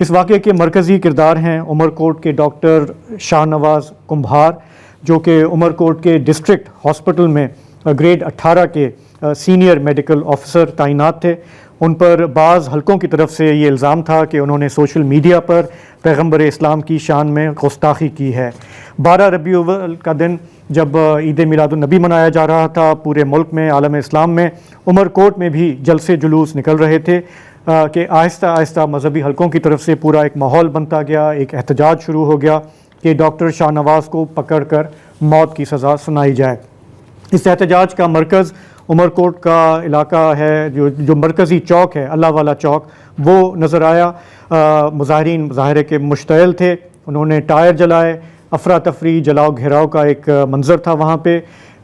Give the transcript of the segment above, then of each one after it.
اس واقعے کے مرکزی کردار ہیں عمر کوٹ کے ڈاکٹر شاہ نواز کمبھار، جو کہ عمر کوٹ کے ڈسٹرکٹ ہاسپٹل میں گریڈ 18 کے سینئر میڈیکل آفیسر تعینات تھے۔ ان پر بعض حلقوں کی طرف سے یہ الزام تھا کہ انہوں نے سوشل میڈیا پر پیغمبر اسلام کی شان میں گستاخی کی ہے۔ 12 ربیع الاول کا دن جب عید میلاد النبی منایا جا رہا تھا پورے ملک میں، عالم اسلام میں، عمر کوٹ میں بھی جلسے جلوس نکل رہے تھے کہ آہستہ آہستہ مذہبی حلقوں کی طرف سے پورا ایک ماحول بنتا گیا، ایک احتجاج شروع ہو گیا کہ ڈاکٹر شاہ نواز کو پکڑ کر موت کی سزا سنائی جائے۔ اس احتجاج کا مرکز عمر کوٹ کا علاقہ ہے، جو مرکزی چوک ہے اللہ والا چوک، وہ نظر آیا۔ مظاہرین مظاہرے کے مشتعل تھے، انہوں نے ٹائر جلائے، افراتفری جلاؤ گھیراؤ کا ایک منظر تھا وہاں پہ۔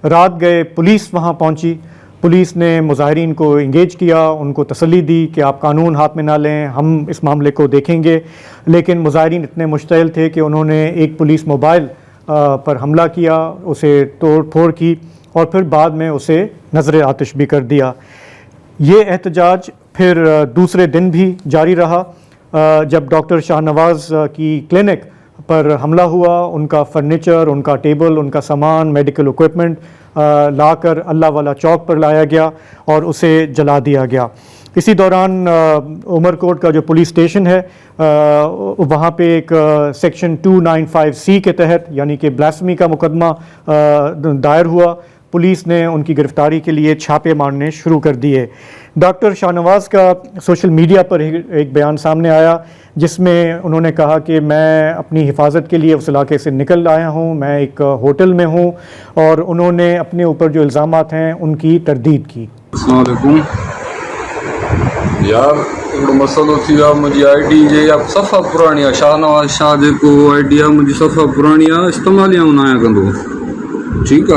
رات گئے پولیس وہاں پہنچی، پولیس نے مظاہرین کو انگیج کیا، ان کو تسلی دی کہ آپ قانون ہاتھ میں نہ لیں، ہم اس معاملے کو دیکھیں گے۔ لیکن مظاہرین اتنے مشتعل تھے کہ انہوں نے ایک پولیس موبائل پر حملہ کیا، اسے توڑ پھوڑ کی اور پھر بعد میں اسے نظر آتش بھی کر دیا۔ یہ احتجاج پھر دوسرے دن بھی جاری رہا جب ڈاکٹر شاہ نواز کی کلینک پر حملہ ہوا، ان کا فرنیچر، ان کا ٹیبل، ان کا سامان، میڈیکل اکوپمنٹ لا کر اللہ والا چوک پر لایا گیا اور اسے جلا دیا گیا۔ اسی دوران عمر کوٹ کا جو پولیس اسٹیشن ہے وہاں پہ ایک سیکشن 295C کے تحت یعنی کہ بلاسفیمی کا مقدمہ دائر ہوا۔ پولیس نے ان کی گرفتاری کے لیے چھاپے مارنے شروع کر دیے۔ ڈاکٹر شاہ نواز کا سوشل میڈیا پر ایک بیان سامنے آیا جس میں انہوں نے کہا کہ میں اپنی حفاظت کے لیے اس علاقے سے نکل آیا ہوں، میں ایک ہوٹل میں ہوں، اور انہوں نے اپنے اوپر جو الزامات ہیں ان کی تردید کی۔ السلام علیکم یار، ایک مسئلہ تھی مجھے آئی ڈی جی اب صفحہ پرانی ہے، شاہ نواز شاہ جے کو آئی ڈی مجھے صفحہ پرانی ہے، استعمال نہ کندو، ٹھیک ہے،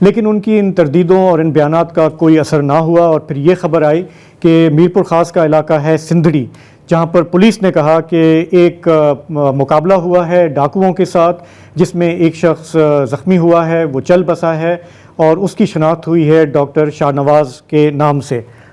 لیکن ان کی ان تردیدوں اور ان بیانات کا کوئی اثر نہ ہوا، اور پھر یہ خبر آئی کہ میرپور خاص کا علاقہ ہے سندھڑی، جہاں پر پولیس نے کہا کہ ایک مقابلہ ہوا ہے ڈاکوؤں کے ساتھ جس میں ایک شخص زخمی ہوا ہے، وہ چل بسا ہے اور اس کی شناخت ہوئی ہے ڈاکٹر شاہ نواز کے نام سے۔